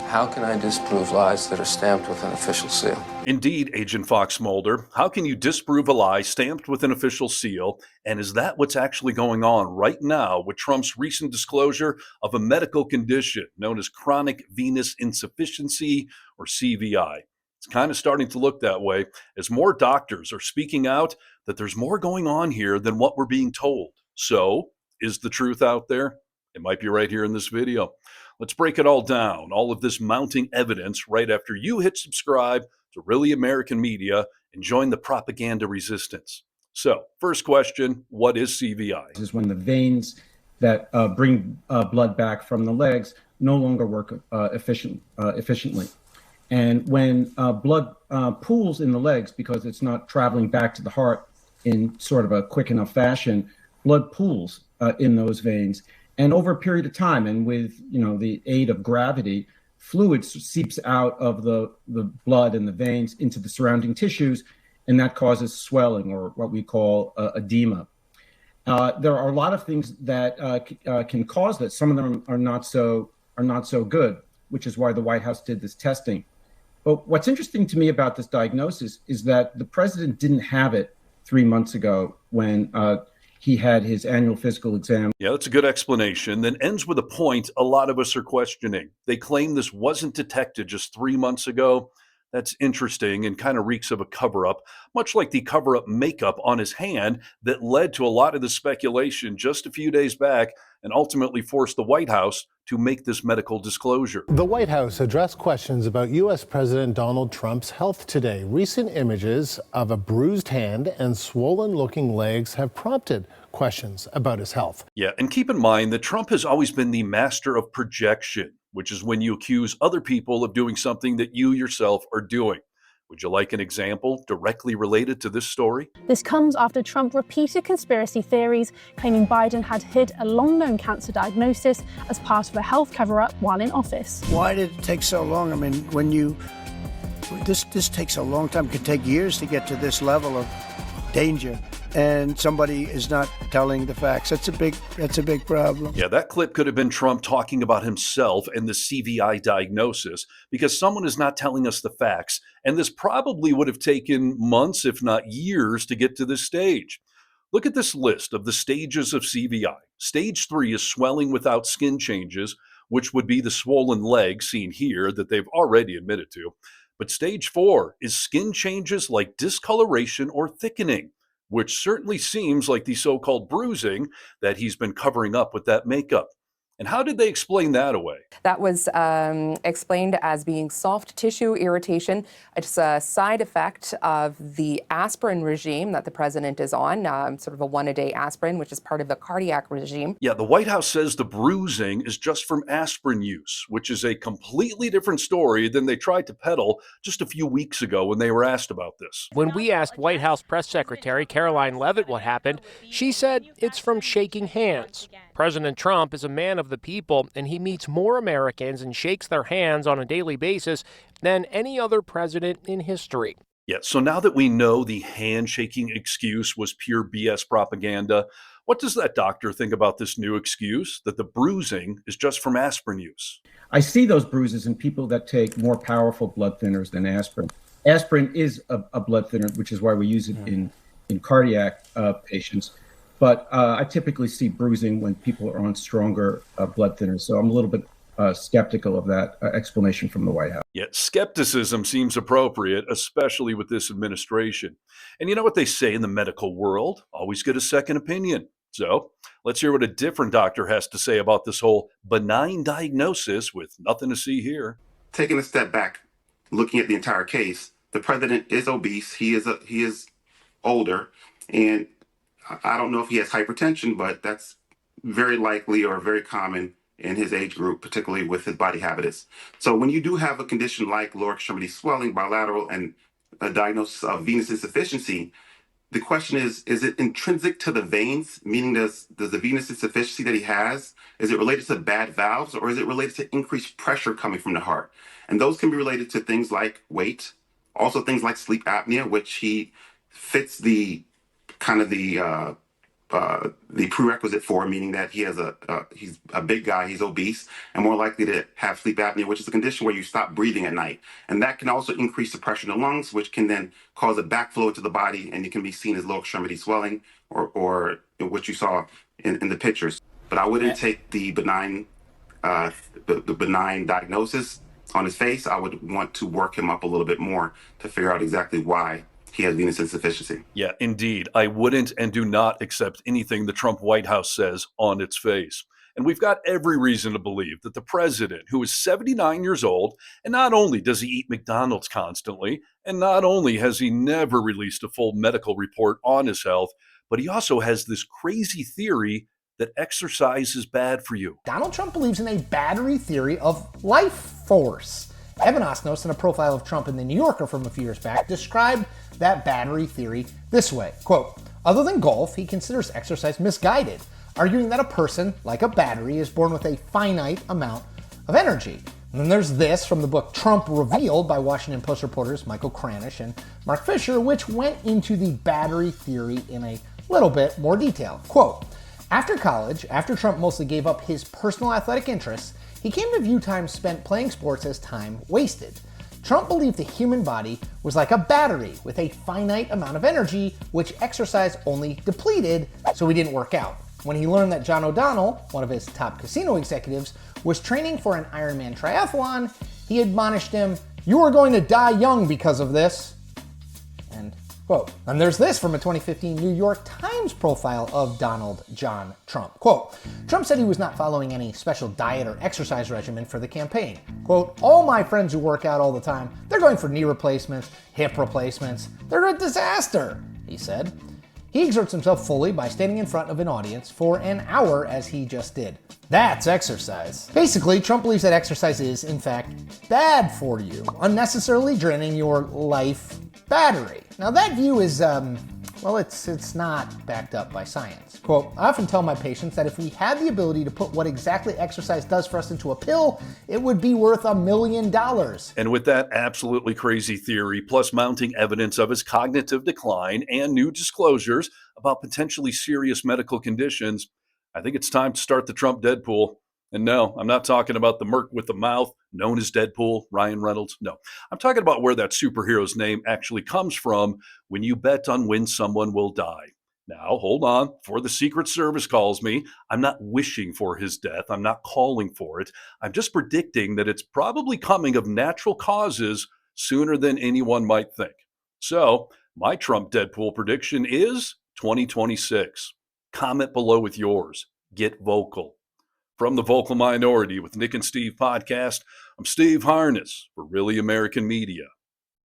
How can I disprove lies that are stamped with an official seal? Indeed, Agent Fox Mulder. How can you disprove a lie stamped with an official seal? And is that what's actually going on right now with Trump's recent disclosure of a medical condition known as chronic venous insufficiency, or CVI? It's kind of starting to look that way as more doctors are speaking out that there's more going on here than what we're being told. So, is the truth out there? It might be right here in this video. Let's break it all down, all of this mounting evidence, right after you hit subscribe to Really American Media and join the propaganda resistance. So, first question, what is CVI? Is when the veins that bring blood back from the legs no longer work efficiently. And when blood pools in the legs, because it's not traveling back to the heart in sort of a quick enough fashion, blood pools in those veins. And over a period of time, and with the aid of gravity, fluid seeps out of the blood and the veins into the surrounding tissues, and that causes swelling, or what we call edema. There are a lot of things that can cause that. Some of them are not so good, which is why the White House did this testing. But what's interesting to me about this diagnosis is that the president didn't have it 3 months ago when he had his annual physical exam. Yeah, that's a good explanation. Then ends with a point a lot of us are questioning. They claim this wasn't detected just 3 months ago. That's interesting and kind of reeks of a cover-up, much like the cover-up makeup on his hand that led to a lot of the speculation just a few days back and ultimately forced the White House to make this medical disclosure. The White House addressed questions about U.S. President Donald Trump's health today. Recent images of a bruised hand and swollen-looking legs have prompted questions about his health. Yeah, and keep in mind that Trump has always been the master of projection, which is when you accuse other people of doing something that you yourself are doing. Would you like an example directly related to this story? This comes after Trump repeated conspiracy theories claiming Biden had hid a long-known cancer diagnosis as part of a health cover-up while in office. Why did it take so long? I mean, this takes a long time. It could take years to get to this level of danger, and somebody is not telling the facts. That's a big problem. Yeah, that clip could have been Trump talking about himself and the CVI diagnosis, because someone is not telling us the facts, and this probably would have taken months, if not years, to get to this stage. Look at this list of the stages of CVI. Stage 3 is swelling without skin changes, which would be the swollen leg seen here that they've already admitted to. But stage 4 is skin changes like discoloration or thickening, which certainly seems like the so-called bruising that he's been covering up with that makeup. And how did they explain that away? That was explained as being soft tissue irritation. It's a side effect of the aspirin regime that the president is on, sort of a one-a-day aspirin, which is part of the cardiac regime. Yeah, the White House says the bruising is just from aspirin use, which is a completely different story than they tried to peddle just a few weeks ago when they were asked about this. When we asked White House Press Secretary Caroline Leavitt what happened, she said it's from shaking hands. President Trump is a man of the people, and he meets more Americans and shakes their hands on a daily basis than any other president in history. Yeah, so now that we know the handshaking excuse was pure BS propaganda, what does that doctor think about this new excuse that the bruising is just from aspirin use? I see those bruises in people that take more powerful blood thinners than aspirin. Aspirin is a blood thinner, which is why we use it in cardiac patients. But I typically see bruising when people are on stronger blood thinners. So I'm a little bit skeptical of that explanation from the White House. Yet skepticism seems appropriate, especially with this administration. And you know what they say in the medical world? Always get a second opinion. So let's hear what a different doctor has to say about this whole benign diagnosis with nothing to see here. Taking a step back, looking at the entire case, the president is obese. He is older, and I don't know if he has hypertension, but that's very likely or very common in his age group, particularly with his body habitus. So when you do have a condition like lower extremity swelling, bilateral, and a diagnosis of venous insufficiency, the question is it intrinsic to the veins? Meaning does the venous insufficiency that he has, is it related to bad valves, or is it related to increased pressure coming from the heart? And those can be related to things like weight, also things like sleep apnea, which he fits the kind of the the prerequisite for, meaning that he's a big guy, he's obese, and more likely to have sleep apnea, which is a condition where you stop breathing at night. And that can also increase the pressure in the lungs, which can then cause a backflow to the body, and it can be seen as lower extremity swelling or what you saw in the pictures. But I wouldn't take the benign diagnosis on his face. I would want to work him up a little bit more to figure out exactly why he has venous insufficiency. Yeah, indeed. I wouldn't and do not accept anything the Trump White House says on its face. And we've got every reason to believe that the president, who is 79 years old, and not only does he eat McDonald's constantly, and not only has he never released a full medical report on his health, but he also has this crazy theory that exercise is bad for you. Donald Trump believes in a battery theory of life force. Evan Osnos, in a profile of Trump in The New Yorker from a few years back, described that battery theory this way, quote, "Other than golf, he considers exercise misguided, arguing that a person, like a battery, is born with a finite amount of energy." And then there's this from the book Trump Revealed by Washington Post reporters Michael Kranish and Mark Fisher, which went into the battery theory in a little bit more detail. Quote, "After college, after Trump mostly gave up his personal athletic interests, he came to view time spent playing sports as time wasted. Trump believed the human body was like a battery with a finite amount of energy, which exercise only depleted, so he didn't work out. When he learned that John O'Donnell, one of his top casino executives, was training for an Ironman triathlon, he admonished him, 'You are going to die young because of this.'" End quote. And there's this from a 2015 New York Times profile of Donald John Trump. Quote, "Trump said he was not following any special diet or exercise regimen for the campaign. Quote, 'All my friends who work out all the time, they're going for knee replacements, hip replacements. They're a disaster,' he said. He exerts himself fully by standing in front of an audience for an hour as he just did. That's exercise." Basically, Trump believes that exercise is, in fact, bad for you, unnecessarily draining your life battery. Now that view is, it's not backed up by science. Quote, "I often tell my patients that if we had the ability to put what exactly exercise does for us into a pill, it would be worth $1 million. And with that absolutely crazy theory, plus mounting evidence of his cognitive decline and new disclosures about potentially serious medical conditions, I think it's time to start the Trump Deadpool. And no, I'm not talking about the merc with the mouth known as Deadpool, Ryan Reynolds. No, I'm talking about where that superhero's name actually comes from when you bet on when someone will die. Now, hold on. Before the Secret Service calls me, I'm not wishing for his death. I'm not calling for it. I'm just predicting that it's probably coming of natural causes sooner than anyone might think. So, my Trump Deadpool prediction is 2026. Comment below with yours. Get vocal. From the Vocal Minority with Nick and Steve podcast, I'm Steve Harness for Really American Media.